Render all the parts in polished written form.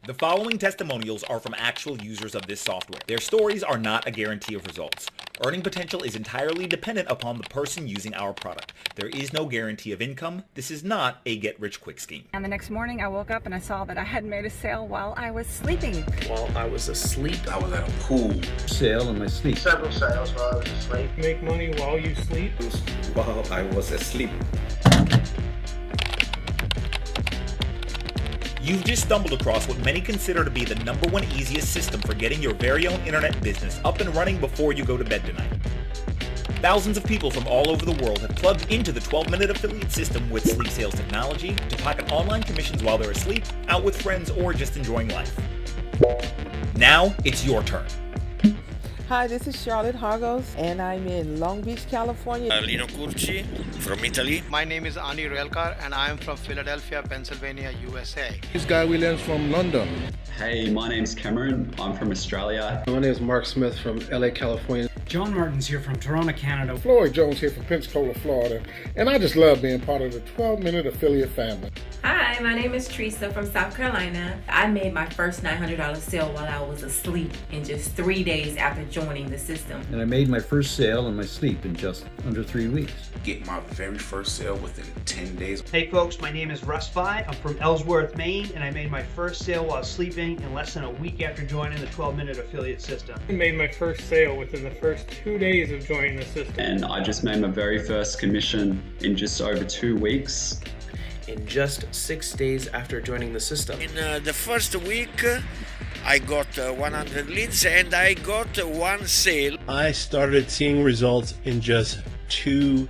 The following testimonials are from actual users of this software. Their stories are not a guarantee of results. Earning potential is entirely dependent upon the person using our product. There is no guarantee of income. This is not a get-rich-quick scheme. And the next morning I woke up and I saw that I had made a sale while I was sleeping. While I was asleep. I was at a pool. Sale in my sleep. Several sales while I was asleep. Make money while you sleep. While I was asleep. You've just stumbled across what many consider to be the #1 easiest system for getting your very own internet business up and running before you go to bed tonight. Thousands of people from all over the world have plugged into the 12-minute affiliate system with sleep sales technology to pocket online commissions while they're asleep, out with friends, or just enjoying life. Now it's your turn. Hi, this is Charlotte Hargos, and I'm in Long Beach, California. Lino Curci from Italy. My name is Andy Railcar, and I am from Philadelphia, Pennsylvania, USA. This is Guy Williams from London. Hey, my name's Cameron. I'm from Australia. My name is Mark Smith from LA, California. John Martin's here from Toronto, Canada. Floyd Jones here from Pensacola, Florida. And I just love being part of the 12-minute affiliate family. Hi, my name is Teresa from South Carolina. I made my first $900 sale while I was asleep in just 3 days after joining the system. And I made my first sale in my sleep in just under 3 weeks. Get my very first sale within 10 days. Hey folks, my name is Russ Vi. I'm from Ellsworth, Maine, and I made my first sale while sleeping in less than a week after joining the 12-minute affiliate system. I made my first sale within the first 2 days of joining the system. And I just made my very first commission in just over 2 weeks. In just 6 days after joining the system. In the first week, I got 100 leads and I got 1 sale. I started seeing results in just 2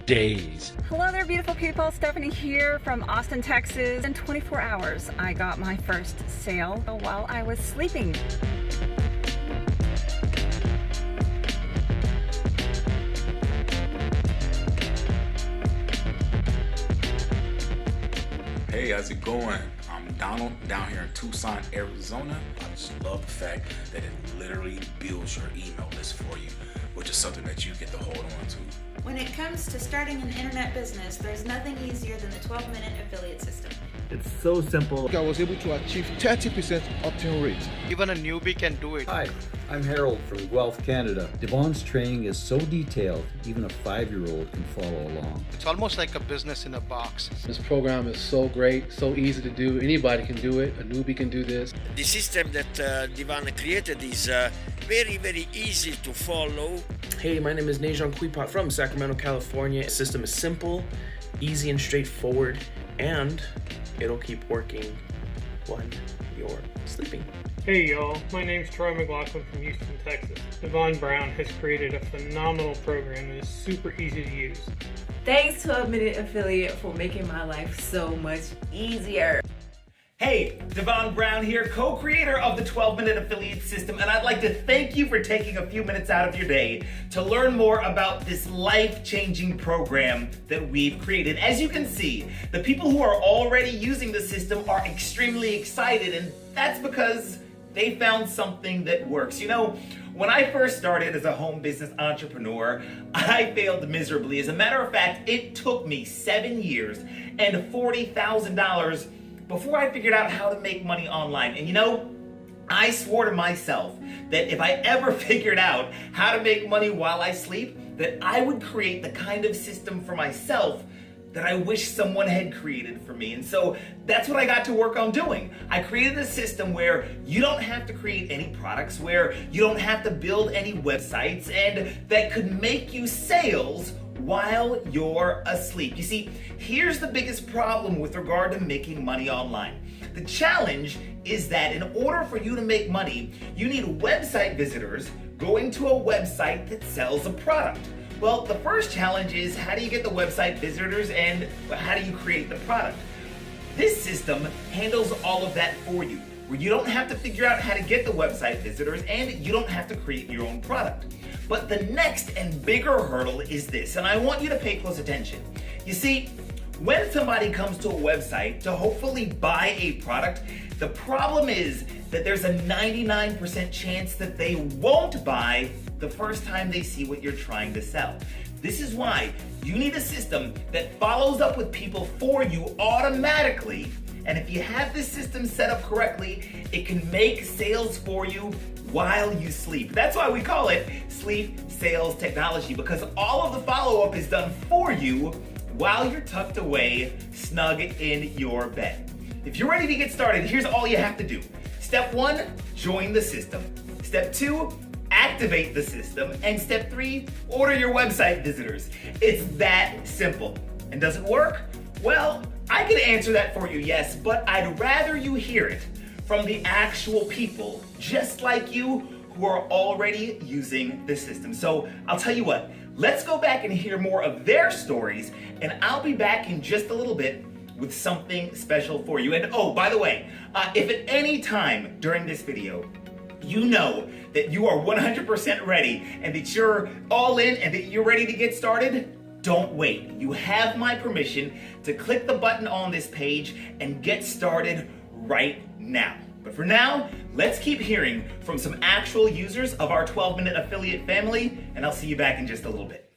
days. Hello there, beautiful people. Stephanie here from Austin, Texas. In 24 hours, I got my first sale while I was sleeping. Hey, how's it going? I'm Donald, down here in Tucson, Arizona. I just love the fact that it literally builds your email list for you, which is something that you get to hold on to. When it comes to starting an internet business, there's nothing easier than the 12-minute affiliate system. It's so simple. I was able to achieve 30% opt-in rate. Even a newbie can do it. Hi, I'm Harold from Guelph, Canada. Devon's training is so detailed, even a 5-year-old can follow along. It's almost like a business in a box. This program is so great, so easy to do. Anybody can do it. A newbie can do this. The system that Devon created is very, very easy to follow. Hey, my name is Najon Kuipat from Sacramento, California. The system is simple, easy and straightforward, and it'll keep working when you're sleeping. Hey y'all, my name's Troy McLaughlin from Houston, Texas. Devon Brown has created a phenomenal program that is super easy to use. Thanks to 12-minute affiliate for making my life so much easier. Hey, Devon Brown here, co-creator of the 12-minute affiliate system, and I'd like to thank you for taking a few minutes out of your day to learn more about this life-changing program that we've created. As you can see, the people who are already using the system are extremely excited, and that's because they found something that works. You know, when I first started as a home business entrepreneur, I failed miserably. As a matter of fact, it took me 7 years and $40,000 before I figured out how to make money online. And you know, I swore to myself that if I ever figured out how to make money while I sleep, that I would create the kind of system for myself that I wish someone had created for me. And so that's what I got to work on doing. I created a system where you don't have to create any products, where you don't have to build any websites, and that could make you sales while you're asleep. You see, here's the biggest problem with regard to making money online. The challenge is that in order for you to make money, you need website visitors going to a website that sells a product. Well, the first challenge is, how do you get the website visitors, and how do you create the product? This system handles all of that for you, where you don't have to figure out how to get the website visitors, and you don't have to create your own product. But the next and bigger hurdle is this, and I want you to pay close attention. You see, when somebody comes to a website to hopefully buy a product, the problem is that there's a 99% chance that they won't buy the first time they see what you're trying to sell. This is why you need a system that follows up with people for you automatically And if you have this system set up correctly, it can make sales for you while you sleep. That's why we call it sleep sales technology, because all of the follow-up is done for you while you're tucked away, snug in your bed. If you're ready to get started, here's all you have to do. Step 1, join the system. Step 2, activate the system. And step 3, order your website visitors. It's that simple. And does it work? Well, I can answer that for you, yes, but I'd rather you hear it from the actual people, just like you, who are already using the system. So I'll tell you what, let's go back and hear more of their stories, and I'll be back in just a little bit with something special for you. And oh, by the way, if at any time during this video, you know that you are 100% ready and that you're all in and that you're ready to get started, don't wait. You have my permission to click the button on this page and get started right now. But for now, let's keep hearing from some actual users of our 12-minute affiliate family, and I'll see you back in just a little bit.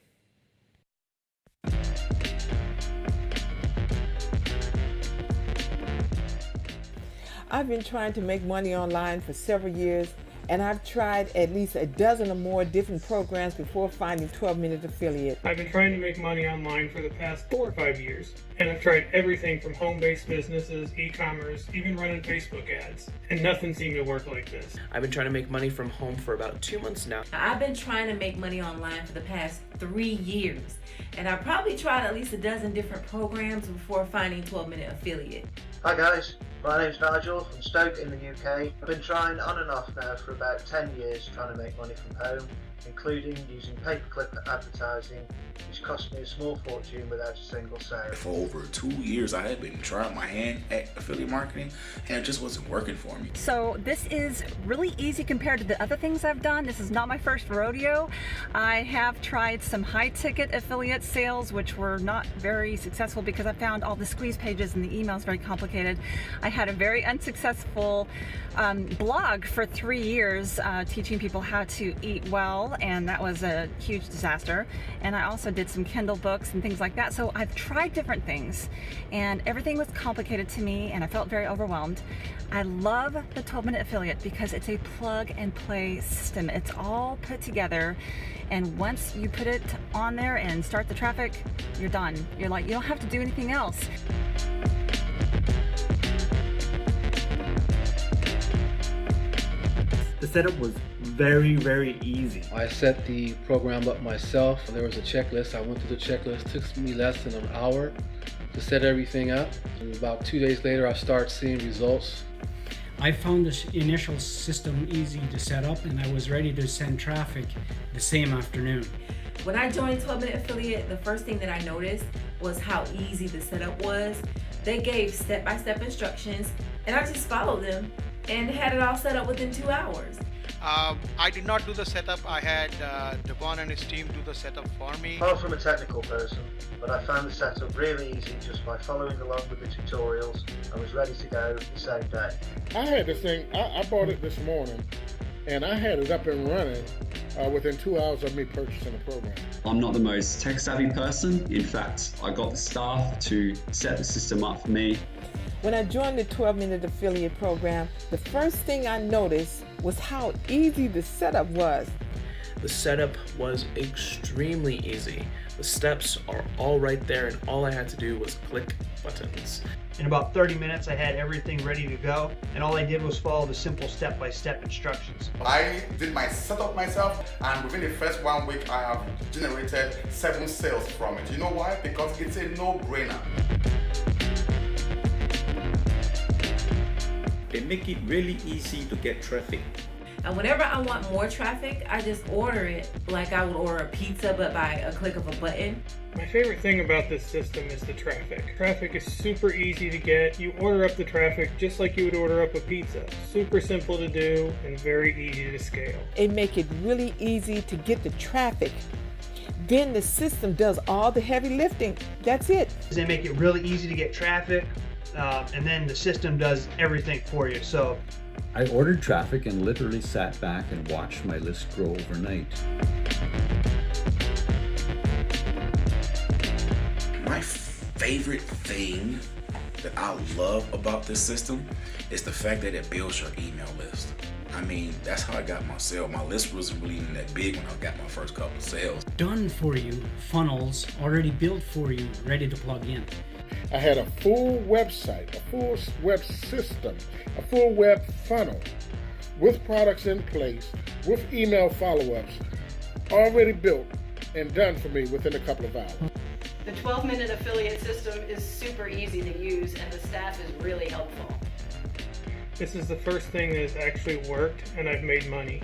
I've been trying to make money online for several years, and I've tried at least a dozen or more different programs before finding 12-minute affiliate. I've been trying to make money online for the past 4 or 5 years, and I've tried everything from home-based businesses, e-commerce, even running Facebook ads, and nothing seemed to work like this. I've been trying to make money from home for about 2 months now. I've been trying to make money online for the past 3 years, and I probably tried at least a dozen different programs before finding 12-minute affiliate. Hi guys, my name's Nigel from Stoke in the UK. I've been trying on and off now for about 10 years trying to make money from home, including using pay-per-click advertising, which cost me a small fortune without a single sale. For over 2 years, I had been trying my hand at affiliate marketing, and it just wasn't working for me. So this is really easy compared to the other things I've done. This is not my first rodeo. I have tried some high-ticket affiliate sales, which were not very successful because I found all the squeeze pages and the emails very complicated. I had a very unsuccessful blog for 3 years teaching people how to eat well, and that was a huge disaster. And I also did some Kindle books and things like that. So I've tried different things, and everything was complicated to me, and I felt very overwhelmed. I love the 12-minute affiliate because it's a plug and play system. It's all put together, and once you put it on there and start the traffic, you're done. You're like, you don't have to do anything else. The setup was very, very easy. I set the program up myself. There was a checklist. I went through the checklist. It took me less than an hour to set everything up. And about 2 days later, I started seeing results. I found this initial system easy to set up, and I was ready to send traffic the same afternoon. When I joined 12-minute affiliate, the first thing that I noticed was how easy the setup was. They gave step-by-step instructions, and I just followed them and had it all set up within 2 hours. I did not do the setup. I had Devon and his team do the setup for me. Far from a technical person, but I found the setup really easy just by following along with the tutorials and was ready to go the same day. I had this thing, I bought it this morning, and I had it up and running within 2 hours of me purchasing the program. I'm not the most tech-savvy person. In fact, I got the staff to set the system up for me. When I joined the 12-minute affiliate program, the first thing I noticed was how easy the setup was. The setup was extremely easy. The steps are all right there, and all I had to do was click buttons. In about 30 minutes, I had everything ready to go, and all I did was follow the simple step-by-step instructions. I did my setup myself, and within the first 1 week, I have generated 7 sales from it. You know why? Because it's a no-brainer. They make it really easy to get traffic. And whenever I want more traffic, I just order it like I would order a pizza, but by a click of a button. My favorite thing about this system is the traffic. Traffic is super easy to get. You order up the traffic just like you would order up a pizza. Super simple to do and very easy to scale. They make it really easy to get the traffic. Then the system does all the heavy lifting. That's it. They make it really easy to get traffic, and then the system does everything for you. So I ordered traffic and literally sat back and watched my list grow overnight. My favorite thing that I love about this system is the fact that it builds your email list. I mean, that's how I got my sale. My list wasn't really even that big when I got my first couple of sales. Done for you funnels already built for you, ready to plug in. I had a full website, a full web system, a full web funnel with products in place, with email follow-ups, already built and done for me within a couple of hours. The 12-minute affiliate system is super easy to use and the staff is really helpful. This is the first thing that has actually worked and I've made money.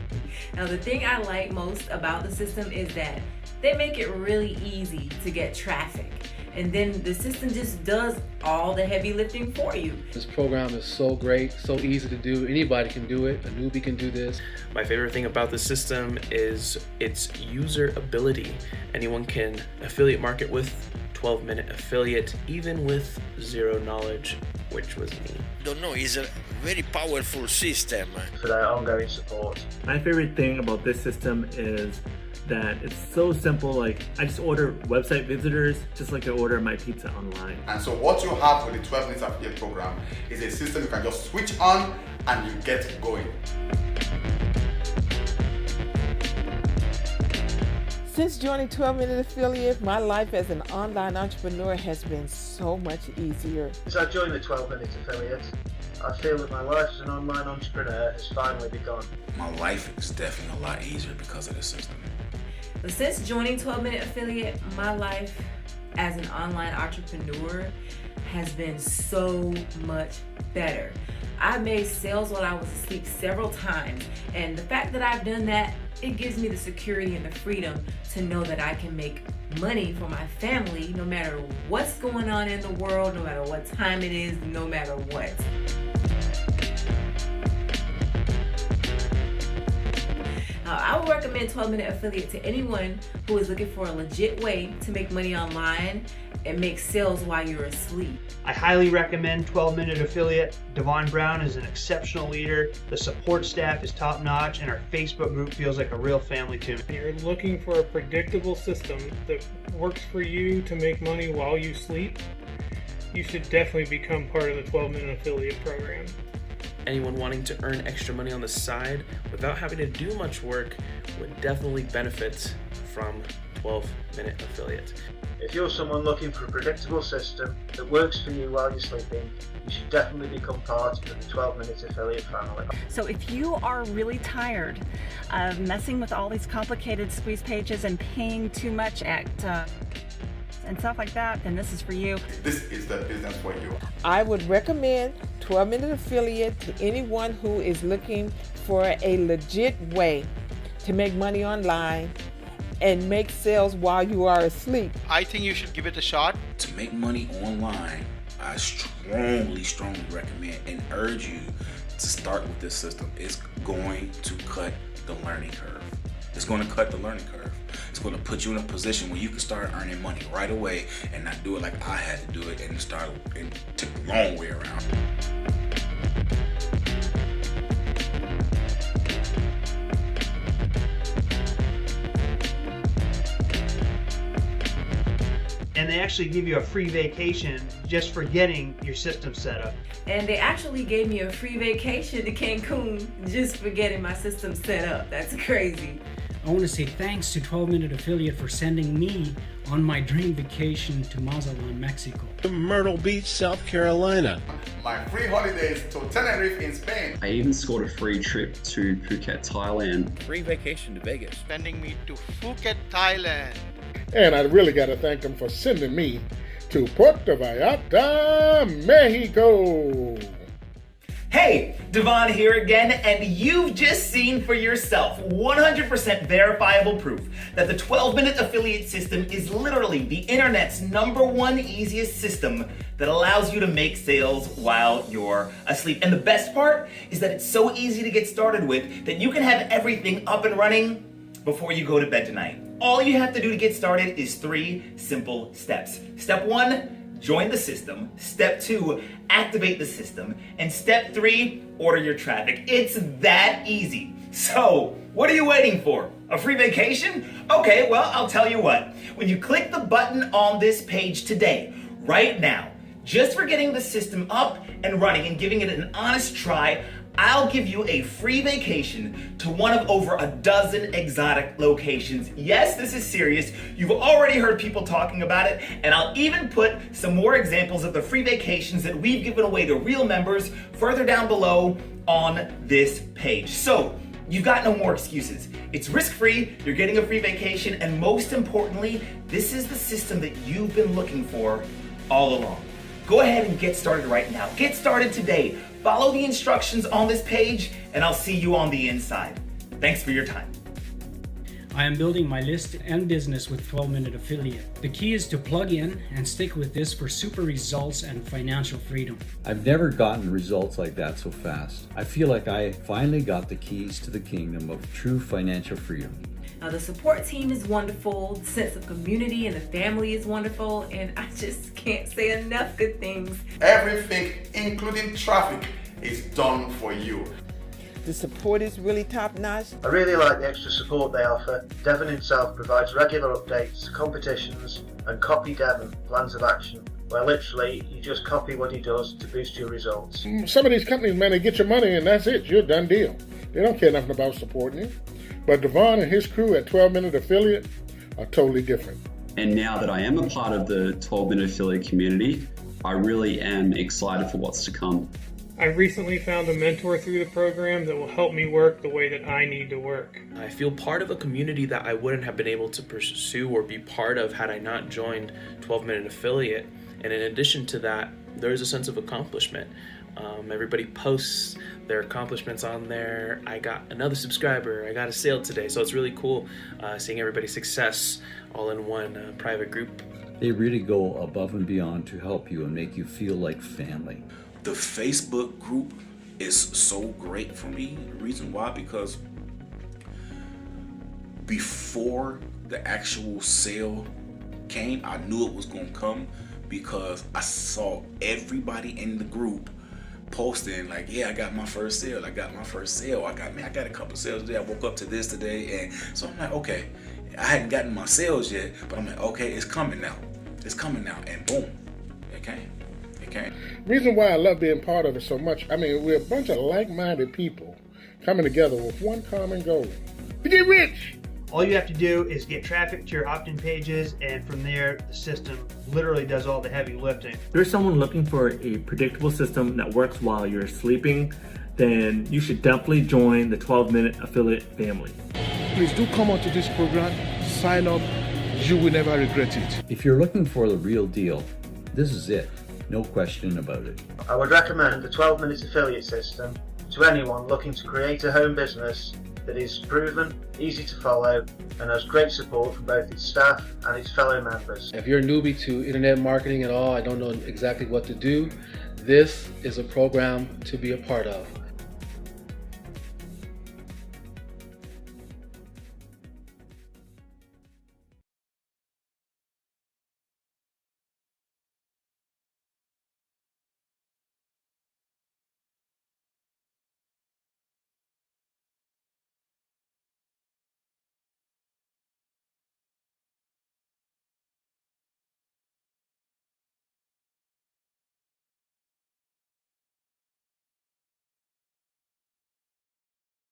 Now the thing I like most about the system is that they make it really easy to get traffic. And then the system just does all the heavy lifting for you. This program is so great, so easy to do. Anybody can do it. A newbie can do this. My favorite thing about the system is its user ability. Anyone can affiliate market with 12-minute affiliate, even with zero knowledge, which was me. Don't know, it's a very powerful system. For their ongoing support. My favorite thing about this system is that it's so simple. Like, I just order website visitors just like I order my pizza online. And so what you have with the 12 minutes affiliate program is a system you can just switch on and you get going. Since joining 12-Minute Affiliate, my life as an online entrepreneur has been so much easier. Since I joined the 12-Minute Affiliate, I feel that my life as an online entrepreneur has finally begun. My life is definitely a lot easier because of this system. But since joining 12-Minute Affiliate, my life as an online entrepreneur has been so much better. I made sales while I was asleep several times, and the fact that I've done that, it gives me the security and the freedom to know that I can make money for my family no matter what's going on in the world, no matter what time it is, no matter what. I would recommend 12-Minute Affiliate to anyone who is looking for a legit way to make money online and make sales while you're asleep. I highly recommend 12-Minute Affiliate. Devon Brown is an exceptional leader. The support staff is top-notch, and our Facebook group feels like a real family to me. You're looking for a predictable system that works for you to make money while you sleep. You should definitely become part of the 12-Minute Affiliate program. Anyone wanting to earn extra money on the side without having to do much work would definitely benefit from 12-minute affiliate. If you're someone looking for a predictable system that works for you while you're sleeping, you should definitely become part of the 12-Minute Affiliate family. So if you are really tired of messing with all these complicated squeeze pages and paying too much at and stuff like that, then this is for you. This is the business for you. I would recommend 12-Minute Affiliate to anyone who is looking for a legit way to make money online and make sales while you are asleep. I think you should give it a shot. To make money online, I strongly recommend and urge you to start with this system. It's going to cut the learning curve. It's going to cut the learning curve. It's going to put you in a position where you can start earning money right away and not do it like I had to do it and took the long way around. And they actually give you a free vacation just for getting your system set up. And they actually gave me a free vacation to Cancun just for getting my system set up. That's crazy. I want to say thanks to 12-Minute Affiliate for sending me on my dream vacation to Mazatlan, Mexico. Myrtle Beach, South Carolina. My free holidays to Tenerife in Spain. I even scored a free trip to Phuket, Thailand. Free vacation to Vegas. Sending me to Phuket, Thailand. And I really got to thank them for sending me to Puerto Vallarta, Mexico. Hey, Devon here again, and you've just seen for yourself 100% verifiable proof that the 12-Minute Affiliate system is literally the internet's #1 easiest system that allows you to make sales while you're asleep. And the best part is that it's so easy to get started with that you can have everything up and running before you go to bed tonight. All you have to do to get started is 3 simple steps. Step 1, join the system. Step 2, activate the system. And step 3, order your traffic. It's that easy. So, what are you waiting for? A free vacation? Okay, well, I'll tell you what. When you click the button on this page today, right now, Just for getting the system up and running and giving it an honest try, I'll give you a free vacation to one of over a dozen exotic locations. Yes, this is serious. You've already heard people talking about it, and I'll even put some more examples of the free vacations that we've given away to real members further down below on this page. So, you've got no more excuses. It's risk-free, you're getting a free vacation, and most importantly, this is the system that you've been looking for all along. Go ahead and get started right now. Get started today. Follow the instructions on this page, and I'll see you on the inside. Thanks for your time. I am building my list and business with 12-Minute Affiliate. The key is to plug in and stick with this for super results and financial freedom. I've never gotten results like that so fast. I feel like I finally got the keys to the kingdom of true financial freedom. Now the support team is wonderful, the sense of community and the family is wonderful, and I just can't say enough good things. Everything, including traffic, is done for you. The support is really top-notch. I really like the extra support they offer. Devon himself provides regular updates, competitions, and Copy Devon plans of action, where literally you just copy what he does to boost your results. Some of these companies, man, they get your money and that's it. You're a done deal. They don't care nothing about supporting you. But Devon and his crew at 12-Minute Affiliate are totally different. And now that I am a part of the 12-Minute Affiliate community, I really am excited for what's to come. I recently found a mentor through the program that will help me work the way that I need to work. I feel part of a community that I wouldn't have been able to pursue or be part of had I not joined 12-Minute Affiliate. And in addition to that, there's a sense of accomplishment. Everybody posts their accomplishments on there. I got another subscriber, I got a sale today. So it's really cool seeing everybody's success all in one private group. They really go above and beyond to help you and make you feel like family. The Facebook group is so great for me. The reason why, because before the actual sale came, I knew it was going to come because I saw everybody in the group posting like, yeah, I got my first sale, I got a couple sales today, I woke up to this today. And so I'm like, okay, I hadn't gotten my sales yet, but I'm like, okay, it's coming now, and boom, it came. Reason why I love being part of it so much, I mean, we're a bunch of like-minded people coming together with one common goal: to get rich. All you have to do is get traffic to your opt-in pages, and from there, the system literally does all the heavy lifting. If you're someone looking for a predictable system that works while you're sleeping, then you should definitely join the 12-Minute Affiliate family. Please do come onto this program, sign up, you will never regret it. If you're looking for the real deal, this is it. No question about it. I would recommend the 12-Minute Affiliate system to anyone looking to create a home business that is proven, easy to follow, and has great support from both its staff and its fellow members. If you're a newbie to internet marketing at all, I don't know exactly what to do, this is a program to be a part of.